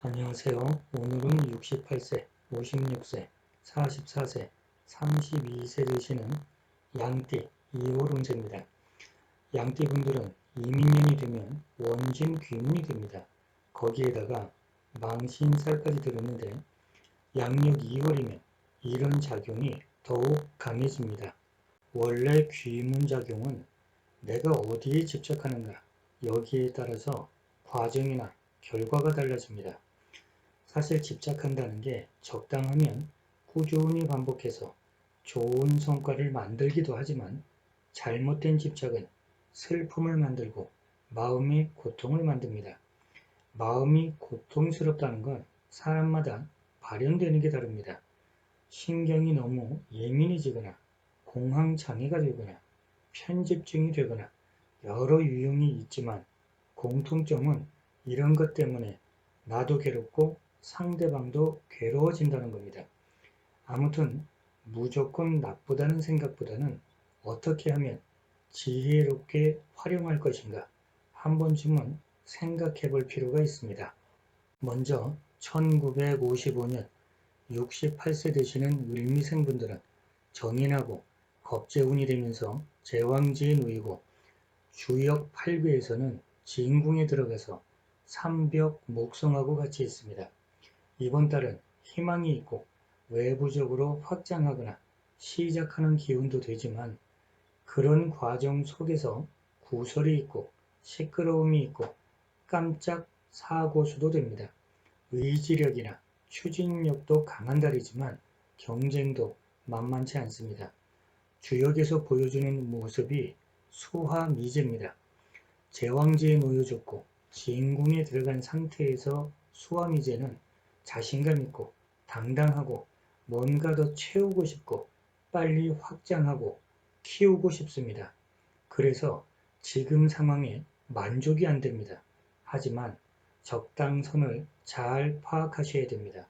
안녕하세요. 오늘은 68세, 56세, 44세, 32세 되시는 양띠 2월 운세입니다. 양띠분들은 이민년이 되면 원진 귀문이 됩니다. 거기에다가 망신살까지 들었는데 양력 2월이면 이런 작용이 더욱 강해집니다. 원래 귀문 작용은 내가 어디에 집착하는가 여기에 따라서 과정이나 결과가 달라집니다. 사실 집착한다는 게 적당하면 꾸준히 반복해서 좋은 성과를 만들기도 하지만 잘못된 집착은 슬픔을 만들고 마음의 고통을 만듭니다. 마음이 고통스럽다는 건 사람마다 발현되는 게 다릅니다. 신경이 너무 예민해지거나 공황장애가 되거나 편집증이 되거나 여러 유형이 있지만 공통점은 이런 것 때문에 나도 괴롭고 상대방도 괴로워진다는 겁니다. 아무튼 무조건 나쁘다는 생각보다는 어떻게 하면 지혜롭게 활용할 것인가 한 번쯤은 생각해 볼 필요가 있습니다. 먼저 1955년 68세 되시는 을미생분들은 정인하고 겁재운이 되면서 제왕지에 놓이고 주역 8괴에서는 진궁에 들어가서 삼벽 목성하고 같이 있습니다. 이번 달은 희망이 있고 외부적으로 확장하거나 시작하는 기운도 되지만 그런 과정 속에서 구설이 있고 시끄러움이 있고 깜짝 사고수도 됩니다. 의지력이나 추진력도 강한 달이지만 경쟁도 만만치 않습니다. 주역에서 보여주는 모습이 수화미제입니다. 제왕지에 놓여졌고 진궁에 들어간 상태에서 수화미제는 자신감 있고 당당하고 뭔가 더 채우고 싶고 빨리 확장하고 키우고 싶습니다. 그래서 지금 상황에 만족이 안 됩니다. 하지만 적당선을 잘 파악하셔야 됩니다.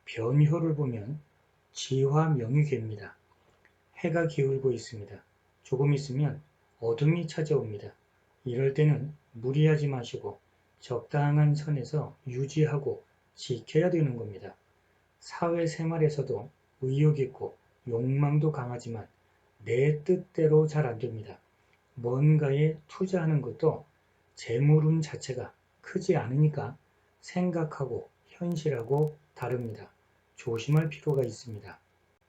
변효를 보면 지화명의괴입니다. 해가 기울고 있습니다. 조금 있으면 어둠이 찾아옵니다. 이럴 때는 무리하지 마시고 적당한 선에서 유지하고 지켜야 되는 겁니다. 사회생활에서도 의욕 있고 욕망도 강하지만 내 뜻대로 잘 안됩니다. 뭔가에 투자하는 것도 재물운 자체가 크지 않으니까 생각하고 현실하고 다릅니다. 조심할 필요가 있습니다.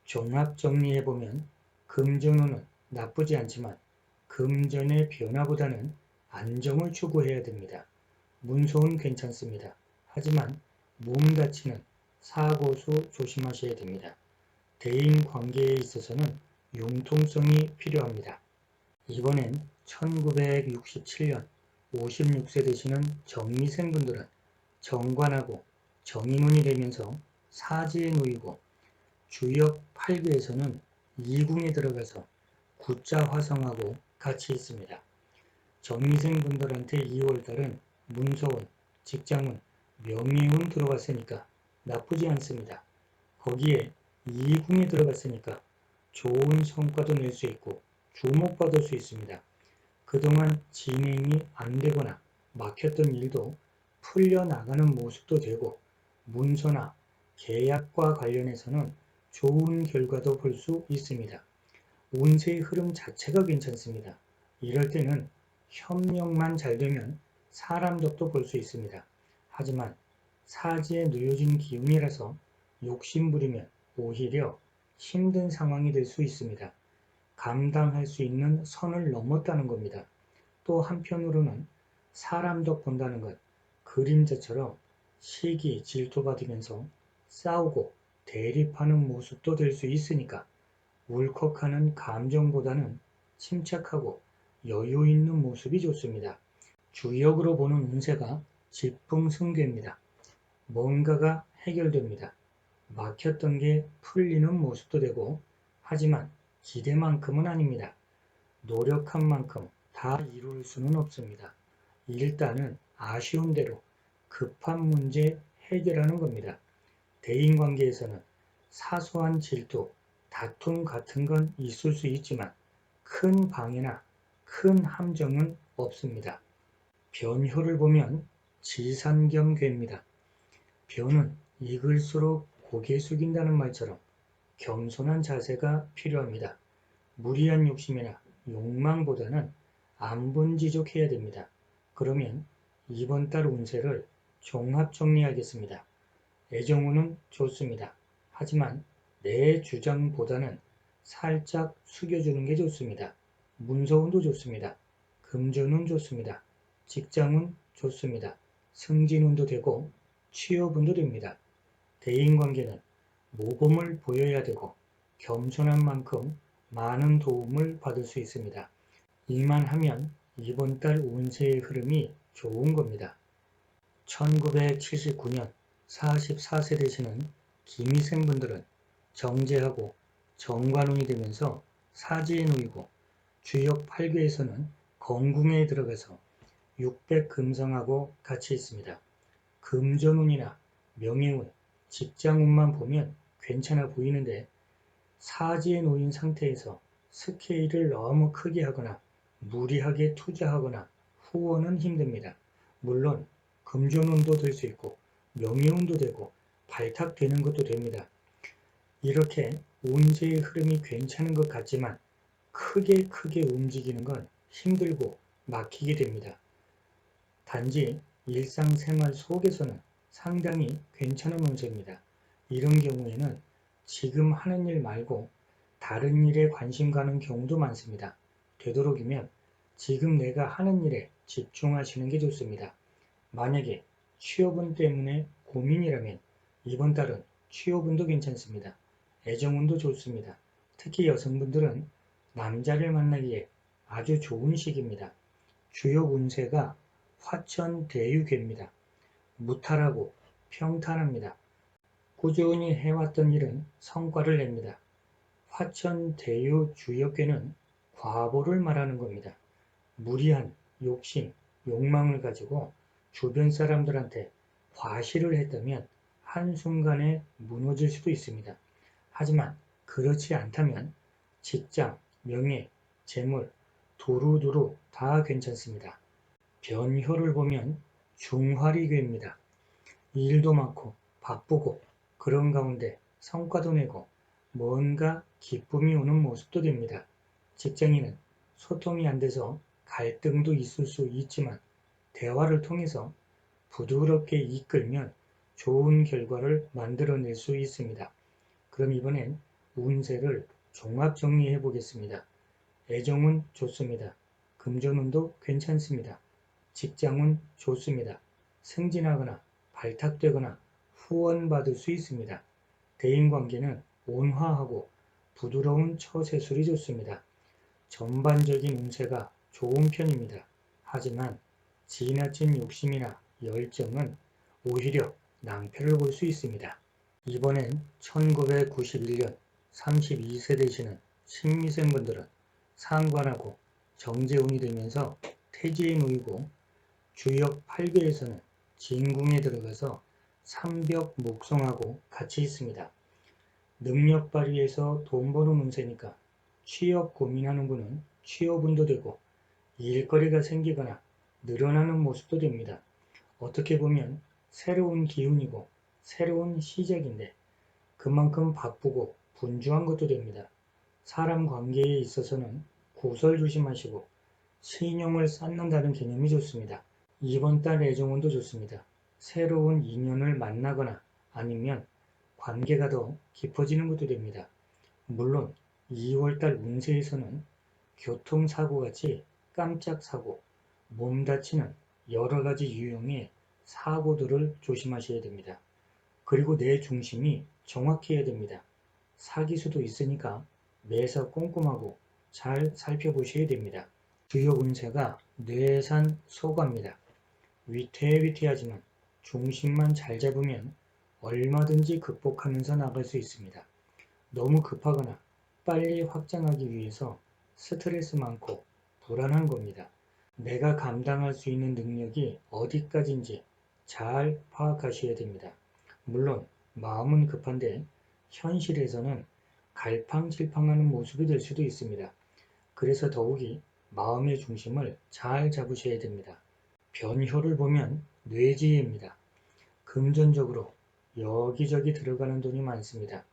종합정리해보면 금전운은 나쁘지 않지만 금전의 변화보다는 안정을 추구해야 됩니다. 문서운 괜찮습니다. 하지만 몸 다치는 사고수 조심하셔야 됩니다. 대인관계에 있어서는 융통성이 필요합니다. 이번엔 1967년 56세 되시는 정미생분들은 정관하고 정인운이 되면서 사지에 놓이고 주역 8괴에서는 이궁에 들어가서 구자 화성하고 같이 있습니다. 정미생분들한테 2월달은 문서운, 직장운, 명예운 들어갔으니까 나쁘지 않습니다. 거기에 이궁에 들어갔으니까 좋은 성과도 낼 수 있고 주목받을 수 있습니다. 그동안 진행이 안 되거나 막혔던 일도 풀려나가는 모습도 되고 문서나 계약과 관련해서는 좋은 결과도 볼 수 있습니다. 운세의 흐름 자체가 괜찮습니다. 이럴 때는 협력만 잘 되면 사람 덕도 볼 수 있습니다. 하지만 사지에 놓여진 기운이라서 욕심부리면 오히려 힘든 상황이 될 수 있습니다. 감당할 수 있는 선을 넘었다는 겁니다. 또 한편으로는 사람 덕 본다는 것, 그림자처럼 시기, 질투받으면서 싸우고 대립하는 모습도 될 수 있으니까 울컥하는 감정보다는 침착하고 여유 있는 모습이 좋습니다. 주역으로 보는 운세가 집풍승괴입니다. 뭔가가 해결됩니다. 막혔던 게 풀리는 모습도 되고 하지만 기대만큼은 아닙니다. 노력한 만큼 다 이룰 수는 없습니다. 일단은 아쉬운 대로 급한 문제 해결하는 겁니다. 대인관계에서는 사소한 질투, 다툼 같은 건 있을 수 있지만 큰 방해나 큰 함정은 없습니다. 변효를 보면 지산경괴입니다. 변은 익을수록 고개 숙인다는 말처럼 겸손한 자세가 필요합니다. 무리한 욕심이나 욕망보다는 안분지족해야 됩니다. 그러면 이번 달 운세를 종합 정리하겠습니다. 애정운은 좋습니다. 하지만 내 주장보다는 살짝 숙여주는 게 좋습니다. 문서운도 좋습니다. 금전운 좋습니다. 직장운 좋습니다. 승진운도 되고 취업운도 됩니다. 대인관계는 모범을 보여야 되고 겸손한 만큼 많은 도움을 받을 수 있습니다. 이만하면 이번 달 운세의 흐름이 좋은 겁니다. 1979년 44세 되시는 김희생분들은 정제하고 정관운이 되면서 사지에 놓이고 주역 8괴에서는 건궁에 들어가서 600금성하고 같이 있습니다. 금전운이나 명예운, 직장운만 보면 괜찮아 보이는데 사지에 놓인 상태에서 스케일을 너무 크게 하거나 무리하게 투자하거나 후원은 힘듭니다. 물론 금전운도 될 수 있고 명예운도 되고 발탁되는 것도 됩니다. 이렇게 운세의 흐름이 괜찮은 것 같지만 크게 움직이는 건 힘들고 막히게 됩니다. 단지 일상생활 속에서는 상당히 괜찮은 운세입니다. 이런 경우에는 지금 하는 일 말고 다른 일에 관심 가는 경우도 많습니다. 되도록이면 지금 내가 하는 일에 집중하시는 게 좋습니다. 만약에 취업운 때문에 고민이라면 이번 달은 취업운도 괜찮습니다. 애정운도 좋습니다. 특히 여성분들은 남자를 만나기에 아주 좋은 시기입니다. 주요 운세가 화천대유괴입니다. 무탈하고 평탄합니다. 꾸준히 해왔던 일은 성과를 냅니다. 화천대유 주역괴는 과보를 말하는 겁니다. 무리한 욕심, 욕망을 가지고 주변 사람들한테 과시를 했다면 한순간에 무너질 수도 있습니다. 하지만 그렇지 않다면 직장, 명예, 재물, 두루두루 다 괜찮습니다. 변효를 보면 중화리괴입니다. 일도 많고 바쁘고 그런 가운데 성과도 내고 뭔가 기쁨이 오는 모습도 됩니다. 직장인은 소통이 안 돼서 갈등도 있을 수 있지만 대화를 통해서 부드럽게 이끌면 좋은 결과를 만들어낼 수 있습니다. 그럼 이번엔 운세를 종합 정리해 보겠습니다. 애정운 좋습니다. 금전운도 괜찮습니다. 직장운 좋습니다. 승진하거나 발탁되거나 후원받을 수 있습니다. 대인관계는 온화하고 부드러운 처세술이 좋습니다. 전반적인 운세가 좋은 편입니다. 하지만 지나친 욕심이나 열정은 오히려 낭패를 볼 수 있습니다. 이번엔 1991년 32세 되시는 신미생분들은 상관하고 정제운이 되면서 태지에 놓이고 주역 8괴에서는 진궁에 들어가서 삼벽 목성하고 같이 있습니다. 능력 발휘해서 돈 버는 운세니까 취업 고민하는 분은 취업운도 되고 일거리가 생기거나 늘어나는 모습도 됩니다. 어떻게 보면 새로운 기운이고 새로운 시작인데 그만큼 바쁘고 분주한 것도 됩니다. 사람 관계에 있어서는 구설 조심하시고 신용을 쌓는다는 개념이 좋습니다. 이번 달 애정운도 좋습니다. 새로운 인연을 만나거나 아니면 관계가 더 깊어지는 것도 됩니다. 물론 2월달 운세에서는 교통사고같이 깜짝 사고, 몸 다치는 여러가지 유형의 사고들을 조심하셔야 됩니다. 그리고 내 중심이 정확해야 됩니다. 사기수도 있으니까 매사 꼼꼼하고 잘 살펴보셔야 됩니다. 주요 운세가 뇌산 소갑니다. 위태위태하지만 중심만 잘 잡으면 얼마든지 극복하면서 나갈 수 있습니다. 너무 급하거나 빨리 확장하기 위해서 스트레스 많고 불안한 겁니다. 내가 감당할 수 있는 능력이 어디까지인지 잘 파악하셔야 됩니다. 물론 마음은 급한데 현실에서는 갈팡질팡하는 모습이 될 수도 있습니다. 그래서 더욱이 마음의 중심을 잘 잡으셔야 됩니다. 변효를 보면 뇌지혜입니다. 금전적으로 여기저기 들어가는 돈이 많습니다.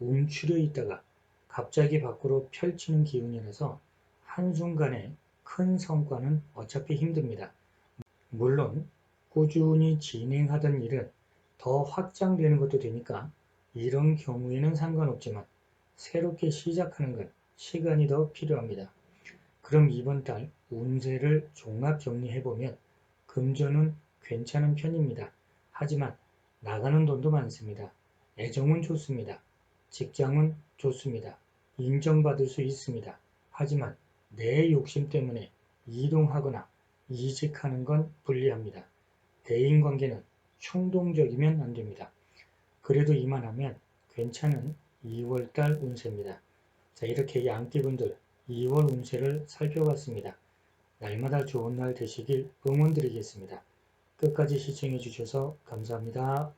움츠려 있다가 갑자기 밖으로 펼치는 기운이라서 한순간에 큰 성과는 어차피 힘듭니다. 물론 꾸준히 진행하던 일은 더 확장되는 것도 되니까 이런 경우에는 상관없지만 새롭게 시작하는 건 시간이 더 필요합니다. 그럼 이번 달 운세를 종합 정리해보면 금전은 괜찮은 편입니다. 하지만 나가는 돈도 많습니다. 애정은 좋습니다. 직장은 좋습니다. 인정받을 수 있습니다. 하지만 내 욕심 때문에 이동하거나 이직하는 건 불리합니다. 대인관계는 충동적이면 안됩니다. 그래도 이만하면 괜찮은 2월달 운세입니다. 자, 이렇게 양띠분들 2월 운세를 살펴봤습니다. 날마다 좋은 날 되시길 응원드리겠습니다. 끝까지 시청해 주셔서 감사합니다.